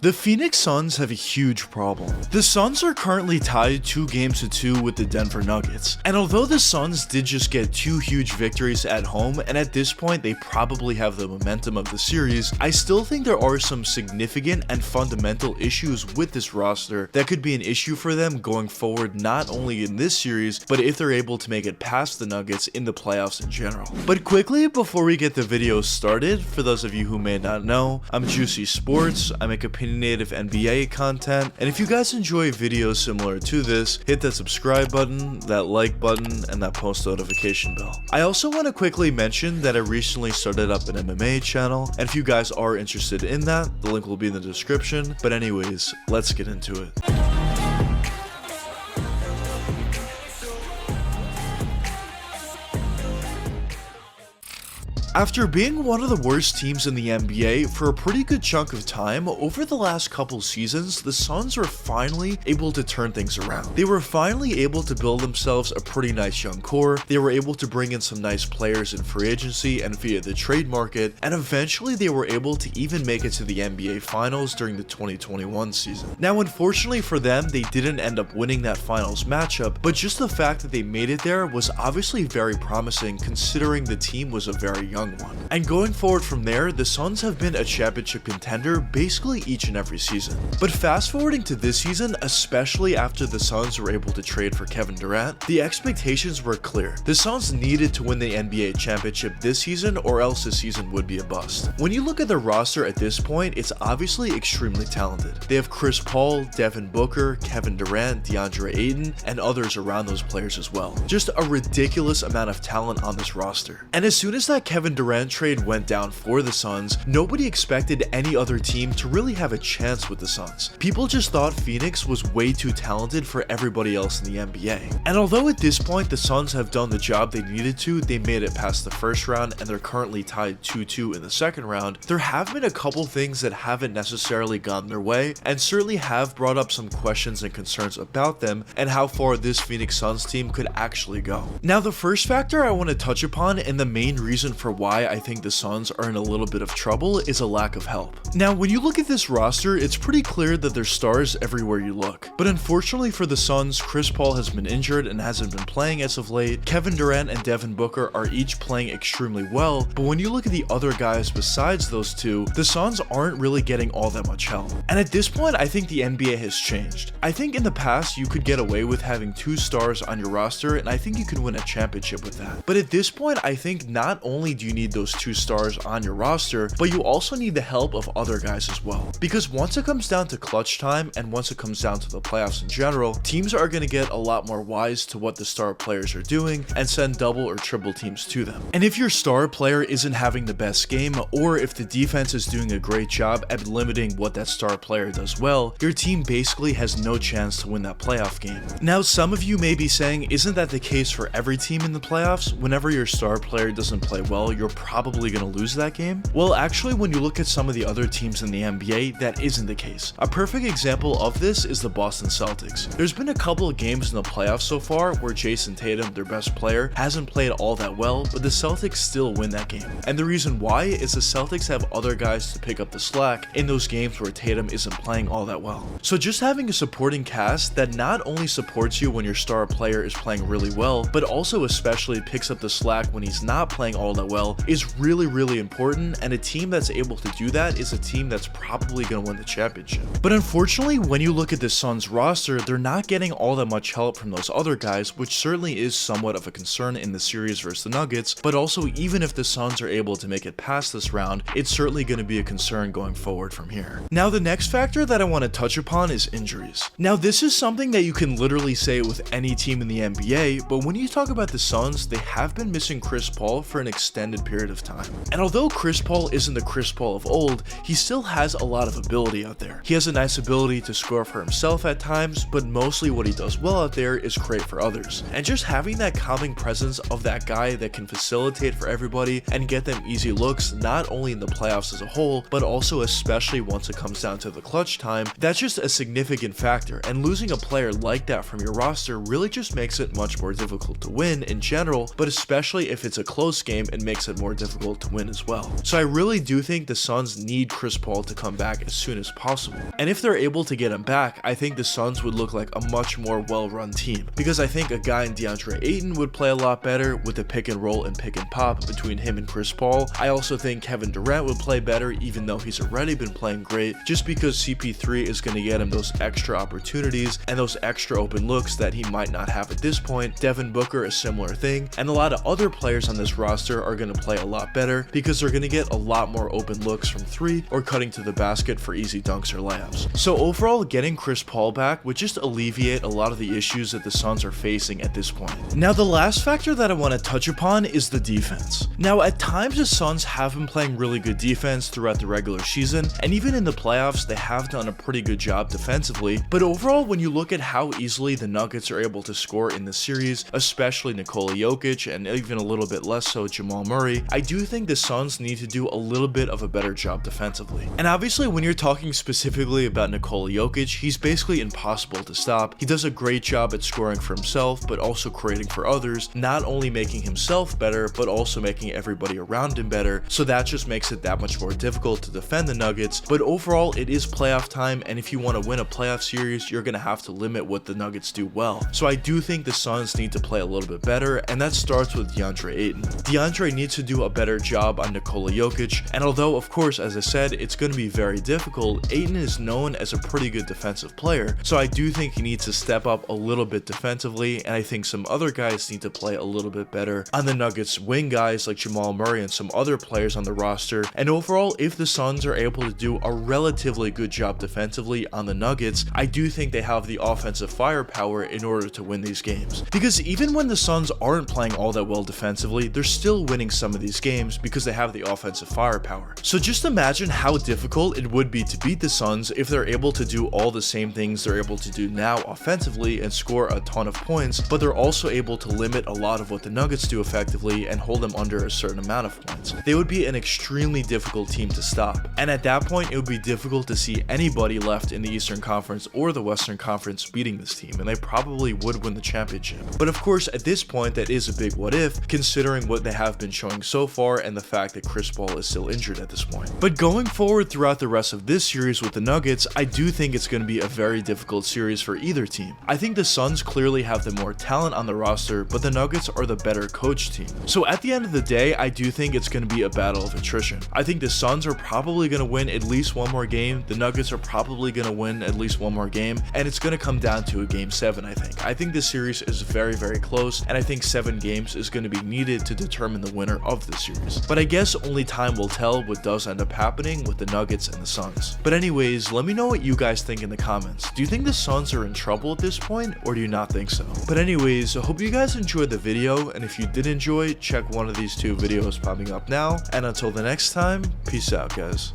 The Phoenix Suns have a huge problem. The Suns are currently tied 2-2 with the Denver Nuggets, and although the Suns did just get 2 huge victories at home, and at this point they probably have the momentum of the series, I still think there are some significant and fundamental issues with this roster that could be an issue for them going forward, not only in this series, but if they're able to make it past the Nuggets in the playoffs in general. But quickly, before we get the video started, for those of you who may not know, I'm Juicy Sports. I make opinionated NBA content, and if you guys enjoy videos similar to this, hit that subscribe button, that like button, and that post notification bell. I also want to quickly mention that I recently started up an MMA channel, and if you guys are interested in that, the link will be in the description. But anyways, let's get into it. After being one of the worst teams in the NBA for a pretty good chunk of time, over the last couple seasons, the Suns were finally able to turn things around. They were finally able to build themselves a pretty nice young core, they were able to bring in some nice players in free agency and via the trade market, and eventually they were able to even make it to the NBA Finals during the 2021 season. Now, unfortunately for them, they didn't end up winning that Finals matchup, but just the fact that they made it there was obviously very promising considering the team was a very young one. And going forward from there, the Suns have been a championship contender basically each and every season. But fast forwarding to this season, especially after the Suns were able to trade for Kevin Durant, the expectations were clear. The Suns needed to win the NBA championship this season, or else the season would be a bust. When you look at the roster at this point, it's obviously extremely talented. They have Chris Paul, Devin Booker, Kevin Durant, DeAndre Ayton, and others around those players as well. Just a ridiculous amount of talent on this roster. And as soon as that Kevin Durant trade went down for the Suns, nobody expected any other team to really have a chance with the Suns. People just thought Phoenix was way too talented for everybody else in the NBA. And although at this point the Suns have done the job they needed to, they made it past the first round and they're currently tied 2-2 in the second round, there have been a couple things that haven't necessarily gone their way and certainly have brought up some questions and concerns about them and how far this Phoenix Suns team could actually go. Now, the first factor I want to touch upon, and the main reason for why I think the Suns are in a little bit of trouble, is a lack of help. Now, when you look at this roster, it's pretty clear that there's stars everywhere you look. But unfortunately for the Suns, Chris Paul has been injured and hasn't been playing as of late. Kevin Durant and Devin Booker are each playing extremely well, but when you look at the other guys besides those two, the Suns aren't really getting all that much help. And at this point, I think the NBA has changed. I think in the past, you could get away with having 2 stars on your roster, and I think you could win a championship with that. But at this point, I think not only do you need those 2 stars on your roster, but you also need the help of other guys as well. Because once it comes down to clutch time, and once it comes down to the playoffs in general, teams are going to get a lot more wise to what the star players are doing and send double or triple teams to them. And if your star player isn't having the best game, or if the defense is doing a great job at limiting what that star player does well, your team basically has no chance to win that playoff game. Now, some of you may be saying, isn't that the case for every team in the playoffs? Whenever your star player doesn't play well, you're probably going to lose that game? Well, actually, when you look at some of the other teams in the NBA, that isn't the case. A perfect example of this is the Boston Celtics. There's been a couple of games in the playoffs so far where Jason Tatum, their best player, hasn't played all that well, but the Celtics still win that game. And the reason why is the Celtics have other guys to pick up the slack in those games where Tatum isn't playing all that well. So just having a supporting cast that not only supports you when your star player is playing really well, but also especially picks up the slack when he's not playing all that well is really important, and a team that's able to do that is a team that's probably going to win the championship. But unfortunately, when you look at the Suns roster, they're not getting all that much help from those other guys, which certainly is somewhat of a concern in the series versus the Nuggets, but also even if the Suns are able to make it past this round, it's certainly going to be a concern going forward from here. Now, the next factor that I want to touch upon is injuries. Now, this is something that you can literally say with any team in the NBA, but when you talk about the Suns, they have been missing Chris Paul for an extended period of time. And although Chris Paul isn't the Chris Paul of old, he still has a lot of ability out there. He has a nice ability to score for himself at times, but mostly what he does well out there is create for others. And just having that calming presence of that guy that can facilitate for everybody and get them easy looks, not only in the playoffs as a whole, but also especially once it comes down to the clutch time, that's just a significant factor. And losing a player like that from your roster really just makes it much more difficult to win in general, but especially if it's a close game, it makes makes it more difficult to win as well. So I really do think the Suns need Chris Paul to come back as soon as possible. And if they're able to get him back, I think the Suns would look like a much more well-run team, because I think a guy in DeAndre Ayton would play a lot better with the pick and roll and pick and pop between him and Chris Paul. I also think Kevin Durant would play better, even though he's already been playing great, just because CP3 is going to get him those extra opportunities and those extra open looks that he might not have at this point. Devin Booker, a similar thing, and a lot of other players on this roster are going to play a lot better because they're going to get a lot more open looks from three or cutting to the basket for easy dunks or layups. So overall, getting Chris Paul back would just alleviate a lot of the issues that the Suns are facing at this point. Now, the last factor that I want to touch upon is the defense. Now, at times the Suns have been playing really good defense throughout the regular season, and even in the playoffs they have done a pretty good job defensively, but overall, when you look at how easily the Nuggets are able to score in the series, especially Nikola Jokic and even a little bit less so Jamal Murray, I do think the Suns need to do a little bit of a better job defensively. And obviously, when you're talking specifically about Nikola Jokic, he's basically impossible to stop. He does a great job at scoring for himself, but also creating for others, not only making himself better, but also making everybody around him better, so that just makes it that much more difficult to defend the Nuggets. But overall, it is playoff time, and if you want to win a playoff series, you're going to have to limit what the Nuggets do well. So I do think the Suns need to play a little bit better, and that starts with DeAndre Ayton. DeAndre needs to do a better job on Nikola Jokic, and although of course, as I said, it's going to be very difficult, Ayton is known as a pretty good defensive player, so I do think he needs to step up a little bit defensively, and I think some other guys need to play a little bit better on the Nuggets wing guys like Jamal Murray and some other players on the roster. And overall, if the Suns are able to do a relatively good job defensively on the Nuggets, I do think they have the offensive firepower in order to win these games. Because even when the Suns aren't playing all that well defensively, they're still winning some of these games because they have the offensive firepower. So just imagine how difficult it would be to beat the Suns if they're able to do all the same things they're able to do now offensively and score a ton of points, but they're also able to limit a lot of what the Nuggets do effectively and hold them under a certain amount of points. They would be an extremely difficult team to stop, and at that point it would be difficult to see anybody left in the Eastern Conference or the Western Conference beating this team, and they probably would win the championship. But of course, at this point, that is a big what if, considering what they have been showing so far and the fact that Chris Paul is still injured at this point. But going forward throughout the rest of this series with the Nuggets, I do think it's going to be a very difficult series for either team. I think the Suns clearly have the more talent on the roster, but the Nuggets are the better coach team. So at the end of the day, I do think it's going to be a battle of attrition. I think the Suns are probably going to win at least one more game, the Nuggets are probably going to win at least one more game, and it's going to come down to a game 7, I think. I think this series is very, very close, and I think 7 games is going to be needed to determine the winner of the series. But I guess only time will tell what does end up happening with the Nuggets and the Suns. But anyways, let me know what you guys think in the comments. Do you think the Suns are in trouble at this point, or do you not think so? But anyways, I hope you guys enjoyed the video, and if you did enjoy, check one of these 2 videos popping up now, and until the next time, peace out, guys.